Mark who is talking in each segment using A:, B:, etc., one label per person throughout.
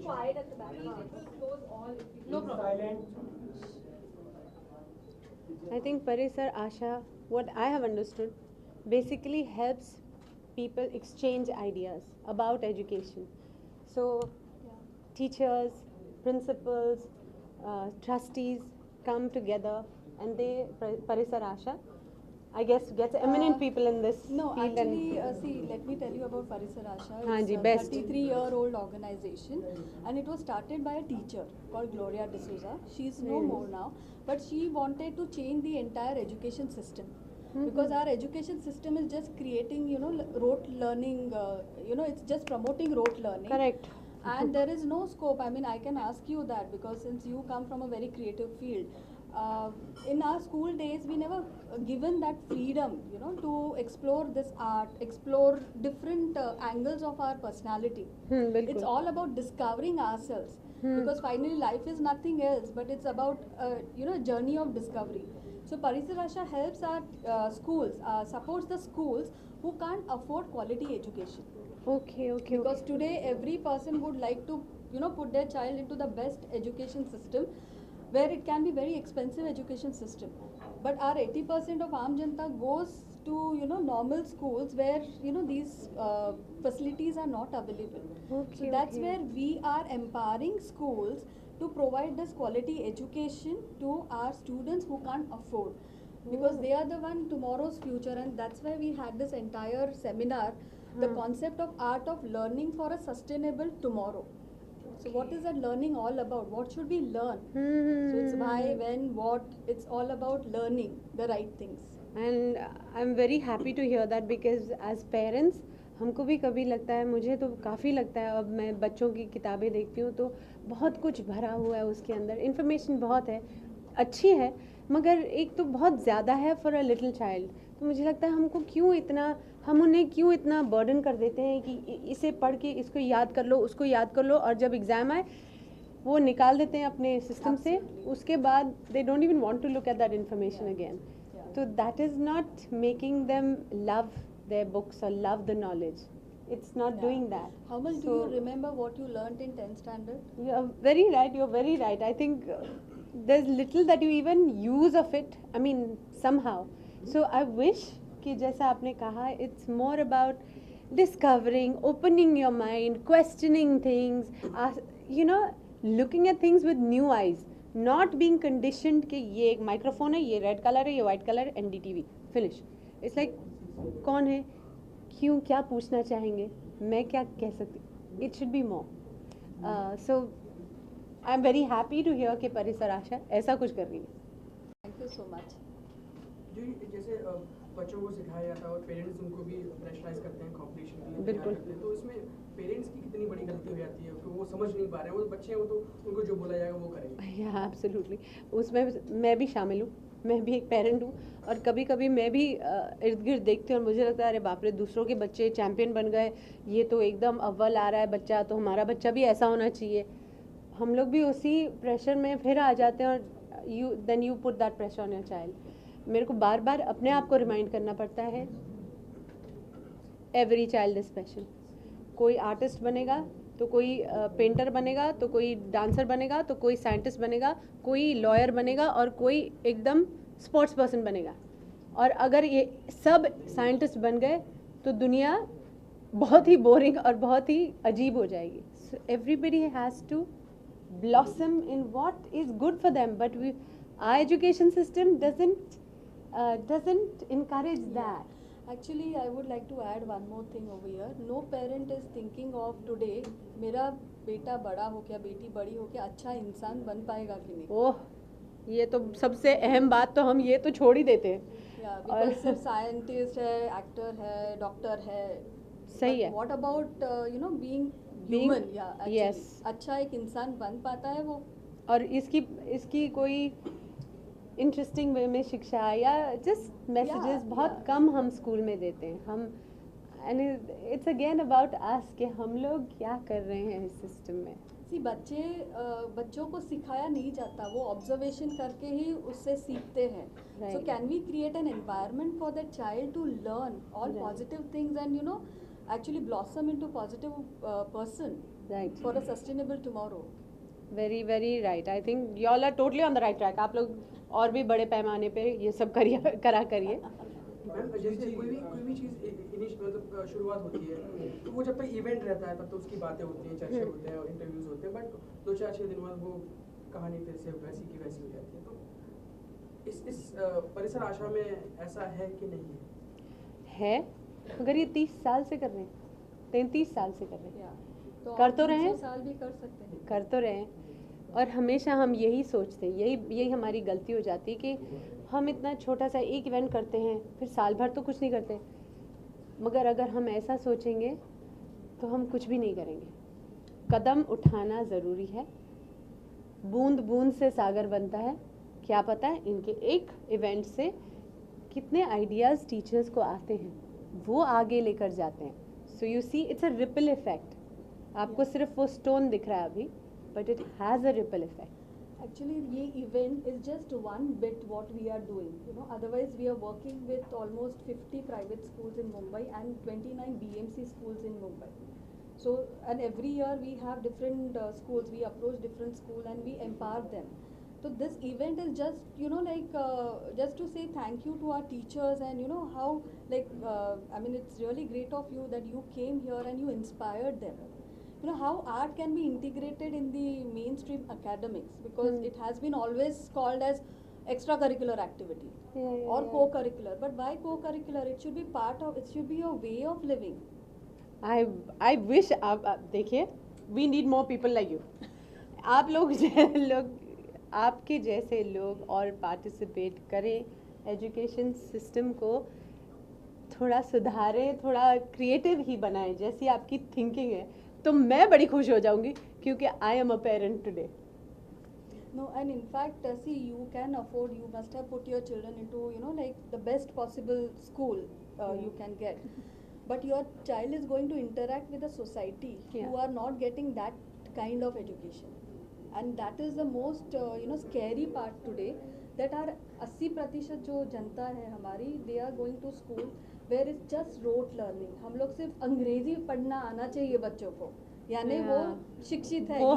A: quiet at the back. Close all.
B: No problem.
C: I think Parisar Asha, what I have understood, basically helps people exchange ideas about education. So, teachers, principals, trustees come together and they, Parisar Asha, I guess, gets eminent people in this
B: No,
C: field.
B: actually, see, let me tell you about Parisar Asha.
C: हाँ
B: It's
C: ji,
B: a
C: best.
B: 33-year-old organization, and it was started by a teacher called Gloria D'Souza. She's no more now, but she wanted to change the entire education system. Because our education system is just creating, rote learning, it's just promoting rote learning.
C: Correct.
B: And there is no scope. I mean, I can ask you that because since you come from a very creative field, in our school days we never given that freedom, to explore this art, explore different angles of our personality.
C: बिल्कुल.
B: It's all about discovering ourselves, because finally life is nothing else but it's about journey of discovery. So Parisar Asha helps our schools, supports the schools who can't afford quality education.
C: Okay.
B: Because today every person would like to put their child into the best education system, where it can be very expensive education system, but our 80% of Aam Janta goes to normal schools where these facilities are not available.
C: Okay,
B: So that's
C: okay.
B: where we are empowering schools to provide this quality education to our students who can't afford, because they are the one tomorrow's future. And that's why we had this entire seminar, the concept of art of learning for a sustainable tomorrow. So what is that learning all about? What should we learn? So it's why, when, what, it's all about learning the right things.
C: And I am very happy to hear that because as parents हमको भी कभी लगता है, मुझे तो काफ़ी लगता है, अब मैं बच्चों की किताबें देखती हूँ तो बहुत कुछ भरा हुआ है उसके अंदर, इन्फॉर्मेशन बहुत है, अच्छी है, मगर एक तो बहुत ज़्यादा है फॉर अ लिटिल चाइल्ड. तो मुझे लगता है हम उन्हें क्यों इतना बर्डन कर देते हैं कि इसे पढ़ के इसको याद कर लो, उसको याद कर लो, और जब एग्ज़ाम आए वो निकाल देते हैं अपने सिस्टम से. उसके बाद they don't even want to look at that information again. So that is not making them love their books or love the knowledge. It's not doing that.
B: How much do you remember what you learnt in 10th standard?
C: You're very right. You're very right. I think there's little that you even use of it. I mean, somehow. So I wish कि जैसा आपने कहा, it's more about discovering, opening your mind, questioning things, looking at things with new eyes. Not being conditioned कि ये एक microphone है, ये red colour है, ये वाइट कलर है, NDTV फिनिश. इट्स लाइक कौन है, क्यों, क्या पूछना चाहेंगे, मैं क्या कह सकती. It should be more. So I am very happy to hear कि परिसर आशा ऐसा कुछ कर रही है.
B: Thank you so much.
D: जो जैसे बच्चों को सिखाया जाता है और पेरेंट्स उनको भी प्रेशराइज करते हैं कंपटीशन के लिए,
C: बिल्कुल.
D: तैयार करते हैं, तो इसमें पेरेंट्स की कितनी बड़ी गलती हो जाती है कि वो समझ नहीं पा रहे हैं. वो बच्चे हैं, वो तो उनको जो बोला जाएगा वो करेंगे.
C: या एब्सोल्युटली. उसमें मैं भी शामिल हूँ, मैं भी एक पेरेंट हूँ, और कभी कभी मैं भी इर्द गिर्द देखती हूँ और मुझे लगता है अरे बाप रे, दूसरों के बच्चे चैम्पियन बन गए, ये तो एकदम अव्वल आ रहा है बच्चा, तो हमारा बच्चा भी ऐसा होना चाहिए. हम लोग भी उसी प्रेशर में फिर आ जाते हैं, और you put that pressure on your child. मेरे को बार बार अपने आप को रिमाइंड करना पड़ता है, एवरी चाइल्ड इज स्पेशल. कोई आर्टिस्ट बनेगा तो कोई पेंटर बनेगा, तो कोई डांसर बनेगा, तो कोई साइंटिस्ट बनेगा, कोई लॉयर बनेगा, और कोई एकदम स्पोर्ट्स पर्सन बनेगा. और अगर ये सब साइंटिस्ट बन गए तो दुनिया बहुत ही बोरिंग और बहुत ही अजीब हो जाएगी. So everybody has to blossom in what is good for them, but our education system doesn't encourage that.
B: Actually, I would like to add one more thing over here. No parent is thinking of today, मेरा बेटा बड़ा हो गया, बेटी बड़ी हो गया, अच्छा इंसान बन पाएगा कि नहीं.
C: ओह, ये तो सबसे अहम बात, तो हम ये तो छोड़ ही देते हैं.
B: बिकॉज सिर्फ साइंटिस्ट है, एक्टर है, डॉक्टर है.
C: सही है.
B: What about being
C: Being-
B: human.
C: yes.
B: अच्छा एक इंसान बन पाता है वो.
C: और इसकी कोई इंटरेस्टिंग वे में शिक्षा या जस्ट मैसेजेस बहुत कम हम स्कूल में देते हैं. हम and it's again about us कि हम लोग क्या कर रहे हैं इस सिस्टम में.
B: सी बच्चों को सिखाया नहीं जाता, वो ऑब्जर्वेशन करके ही उससे सीखते हैं. So can we create an environment for that child to learn all positive things and actually blossom into positive person.
C: Right.
B: for a sustainable tomorrow.
C: Very very right. I think you all are totally on the right track. आप लोग और भी बड़े पैमाने पे ये सब करिए करा करिए.
D: मैम जैसे कोई भी चीज़ मतलब शुरुआत होती है तो वो जब तक इवेंट रहता है तब तो उसकी बातें होती हैं, चर्चा होते हैं, इंटरव्यूज होते हैं, बट 2-4-6 दिन बाद वो कहानी फिर से वैसी की वैसी हो जाती है. तो इस परिसर आशा में ऐसा है कि नहीं है?
C: अगर ये 30 साल से कर रहे हैं, 33 साल से कर रहे हैं,
B: तो
C: कर तो
B: आप
C: रहे हैं.
B: 300 साल भी कर सकते हैं.
C: कर तो रहे हैं. और हमेशा हम यही सोचते हैं, यही हमारी गलती हो जाती है कि हम इतना छोटा सा एक इवेंट करते हैं, फिर साल भर तो कुछ नहीं करते. मगर अगर हम ऐसा सोचेंगे तो हम कुछ भी नहीं करेंगे. कदम उठाना ज़रूरी है. बूंद बूंद से सागर बनता है. क्या पता है इनके एक इवेंट से कितने आइडियाज़ टीचर्स को आते हैं, वो आगे लेकर जाते हैं. So you see it's a ripple effect. आपको सिर्फ वो स्टोन दिख रहा है अभी, but it has a ripple effect.
B: Actually, ये event is just one bit what we are doing. Otherwise we are working with almost 50 private schools in Mumbai and 29 BMC schools in Mumbai. So, and every year we have different schools. We approach different schools and we empower them. So this event is just just to say thank you to our teachers and how I mean it's really great of you that you came here and you inspired them. How art can be integrated in the mainstream academics, because it has been always called as extracurricular activity or co-curricular. But why co-curricular? It should be it should be a way of living.
C: I wish आप देखिए, we need more people like you. आप लोग आपके जैसे लोग और participate करें, education system को थोड़ा सुधारें, थोड़ा क्रिएटिव ही बनाएं जैसी आपकी थिंकिंग है, तो मैं बड़ी खुश हो जाऊंगी, क्योंकि I am a parent today.
B: No, and in fact, see, you can afford, you must have put your children into, the best possible school you can get. But your child is going to interact with the society who are not getting that kind of education. And that is the most, scary part today, that our 80% जो जनता है हमारी, they are going to school where it's just rote learning. हम लोग सिर्फ अंग्रेजी पढ़ना आना चाहिए बच्चों को, यानी वो शिक्षित है,
C: वो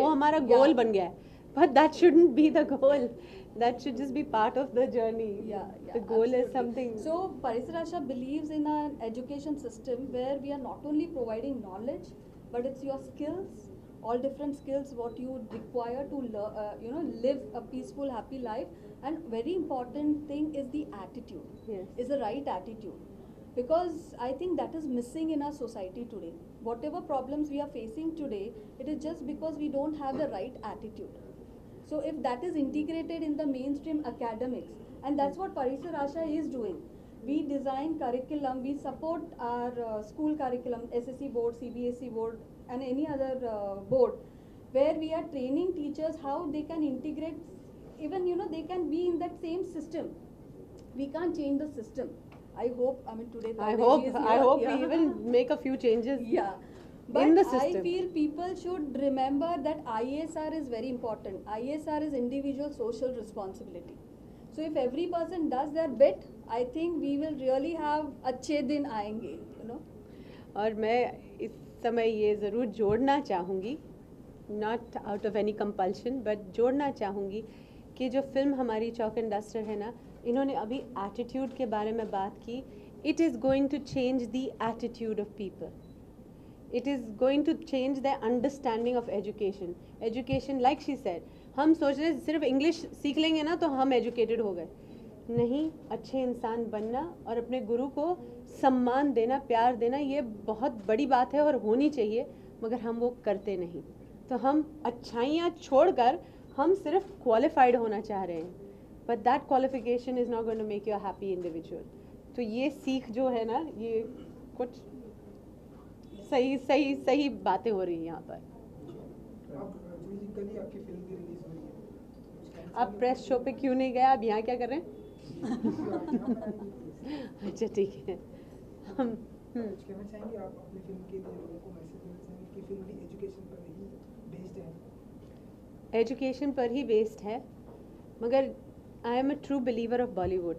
C: हमारा गोल बन गया है. But that shouldn't be the goal. That should just be part of the journey. The goal is something.
B: So Parisar Asha believes in an education system where we are not only providing knowledge, but it's your skills, all different skills what you require to live a peaceful, happy life. And very important thing is the attitude.
C: Yes.
B: Is the right attitude, because I think that is missing in our society today. Whatever problems we are facing today, it is just because we don't have the right attitude. So if that is integrated in the mainstream academics, and that's what Parisar Asha is doing. We design curriculum, we support our school curriculum, SSC board, CBSE board, and any other board, where we are training teachers how they can integrate, even they can be in that same system. We can't change the system. I hope, today
C: I hope we even make a few changes.
B: Yeah. But
C: in the
B: I
C: system.
B: feel people should remember that ISR is very important. ISR is individual social responsibility. So if every person does their bit, I think we will really have अच्छे दिन आएंगे,
C: और मैं इस समय ये ज़रूर जोड़ना चाहूँगी, not out of any compulsion, but जोड़ना चाहूँगी कि जो फिल्म हमारी चौक एंड डस्टर है ना, इन्होंने अभी एटीट्यूड के बारे में बात की. It is going to change the attitude of people. It is going to change their understanding of education. Education, like she said, हम सोच रहे सिर्फ इंग्लिश सीख लेंगे ना तो हम एजुकेटेड हो गए. नहीं, अच्छे इंसान बनना और अपने गुरु को सम्मान देना, प्यार देना, ये बहुत बड़ी बात है और होनी चाहिए, मगर हम वो करते नहीं. तो हम अच्छाइयाँ छोड़कर हम सिर्फ क्वालिफाइड होना चाह रहे हैं, but that qualification is not going to make you a happy individual. तो ये सीख जो है ना, ये कुछ सही बातें हो रही हैं यहाँ पर. आप प्रेस शो पे क्यों नहीं गए? आप यहाँ क्या कर रहे हैं? अच्छा, ठीक है. हम
E: कहना चाहेंगे आप अपनी फिल्म के लिए लोगों को मैसेज देना चाहेंगे कि फिल्म भी एजुकेशन पर ही बेस्ड है?
C: एजुकेशन पर ही बेस्ड है, मगर I am a true believer of Bollywood.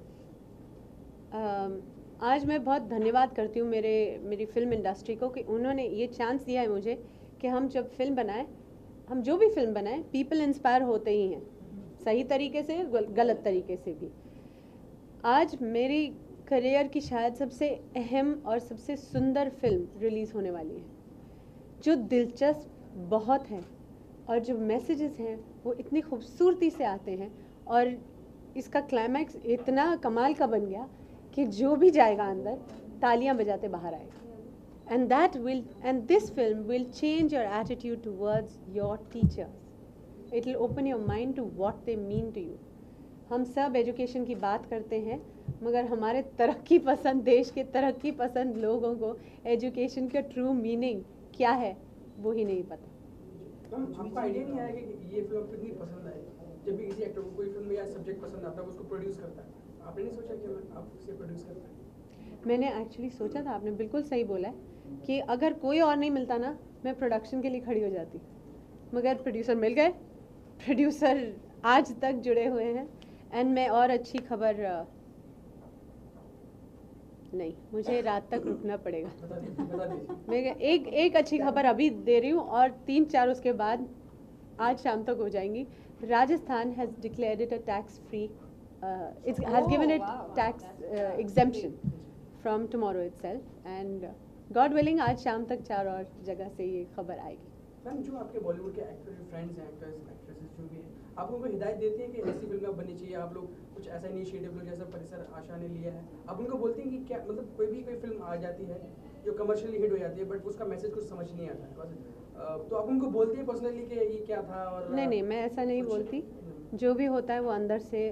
C: आज मैं बहुत धन्यवाद करती हूँ मेरी फिल्म इंडस्ट्री को कि उन्होंने ये चांस दिया है मुझे कि हम जब फिल्म बनाएं, हम जो भी फिल्म बनाएं, पीपल इंस्पायर होते ही हैं, सही तरीके से, गलत तरीके से भी। आज मेरी करियर की शायद सबसे अहम और सबसे सुंदर फिल्म रिलीज़ होने वाली है, जो दिलचस्प बहुत है और जो मैसेजेस हैं वो इतनी खूबसूरती से आते हैं, और इसका क्लाइमैक्स इतना कमाल का बन गया कि जो भी जाएगा अंदर तालियां बजाते बाहर आएगा। And this film will change your attitude towards your teachers. It will open your mind to what they mean to you. हम सब एजुकेशन की बात करते हैं, मगर हमारे तरक्की पसंद देश के तरक्की पसंद लोगों को एजुकेशन का ट्रू मीनिंग क्या है वो ही नहीं पता।
D: मैम, आपको आइडिया नहीं आया कि ये फिल्म आपको इतनी पसंद आई? जब भी किसी एक्टर को कोई फिल्म या सब्जेक्ट पसंद आता है, वो उसको प्रोड्यूस करता है, आपने नहीं सोचा कि आप उसे प्रोड्यूस करता है?
C: मैंने एक्चुअली सोचा था, आपने बिल्कुल सही बोला है कि अगर कोई और नहीं मिलता ना, मैं प्रोडक्शन के लिए खड़ी हो जाती, मगर प्रोड्यूसर मिल गए। प्रोड्यूसर आज तक जुड़े हुए हैं। एंड मैं और अच्छी खबर नहीं, मुझे रात तक रुकना पड़ेगा।
D: बता दीजिए।
C: मैं एक अच्छी खबर अभी दे रही हूँ और 3-4 उसके बाद आज शाम तक हो जाएंगी। Rajasthan has declared it a tax free, it has given it tax exemption from tomorrow itself, and God willing आज शाम तक 4 और जगह से ये खबर आएगी।
D: मैम, जो आपके बॉलीवुड के एक्टर फ्रेंड्स हैं, एक्टर्स एक्ट्रेसेस जो भी हैं, आप उनको हिदायत देती हैं कि ऐसी फिल्में बननी चाहिए, आप लोग कुछ ऐसा इनिशिएटिव लो जैसा परिसर आशा ने लिया है, आप उनको बोलते हैं कि क्या मतलब कोई फिल्म आ जाती है जो कमर्शियली हिट हो जाती है बट उसका मैसेज कुछ समझ नहीं आता है बस, तो आप उनको बोलते हैं पर्सनली कि ये क्या था? और
C: नहीं, मैं ऐसा नहीं बोलती। जो भी होता है वो अंदर से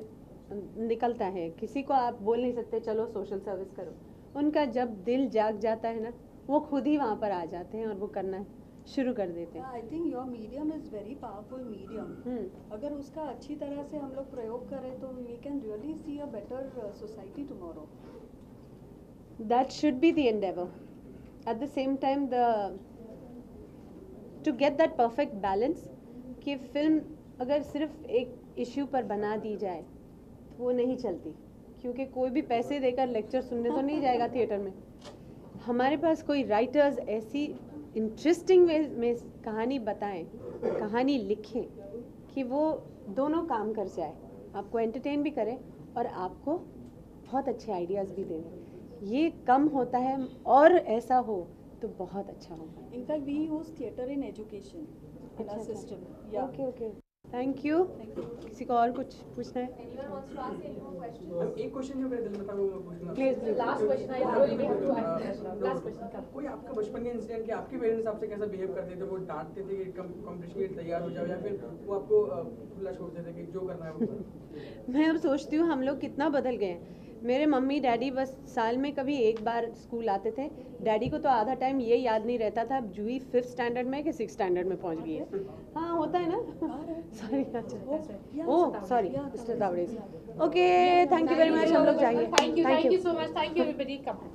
C: निकलता है। किसी को आप बोल नहीं सकते चलो सोशल सर्विस करो। उनका जब दिल जाग जाता है ना, वो खुद ही वहाँ पर आ जाते हैं और वो करना शुरू कर देते हैं।
B: I think your medium is very powerful medium. अगर उसका अच्छी तरह से हम लोग प्रयोग करें तो we can really see a better society tomorrow.
C: That should be the endeavor. At the same time, to get that perfect balance, कि फिल्म अगर सिर्फ एक इश्यू पर बना दी जाए तो वो नहीं चलती, क्योंकि कोई भी पैसे देकर लेक्चर सुनने तो नहीं जाएगा थिएटर में। हमारे पास कोई राइटर्स ऐसी इंटरेस्टिंग वे में कहानी बताएं, कहानी लिखें कि वो दोनों काम कर जाए, आपको एंटरटेन भी करें और आपको बहुत अच्छे आइडियाज़ भी दें। ये कम होता है और ऐसा हो तो बहुत अच्छा होगा।
B: In fact, we use theatre in education in our system. Yeah.
C: Okay, thank you. किसी को और कुछ पूछना है?
A: Anyone wants to ask any more questions?
D: Ma'am, एक क्वेश्चन जो मेरे दिल में था वो मैं पूछूंगा।
C: Please.
A: Last question, I really we have to ask. Last question, come.
D: कोई आपका बचपन का इंसिडेंट कि आपके पेरेंट्स आपसे कैसा बिहेव करते थे? वो डांटते थे कि कॉम्पिटिशन के लिए तैयार हो जाओ, या फिर वो आपको खुला छोड़ते थे कि जो करना है वो करो?
C: मैं अब सोचती हूँ हम लोग कितना बदल गए हैं। मेरे मम्मी डैडी बस साल में कभी एक बार स्कूल आते थे। डैडी को तो आधा टाइम ये याद नहीं रहता था जूही 5th स्टैंडर्ड में कि 6th स्टैंडर्ड में पहुंच गई है। हाँ, होता है ना। सॉरी, अच्छा, oh sorry, mister Tawde. Okay, thank you very much. हम लोग जाएंगे।
A: Thank you so much. Thank you everybody. Come on.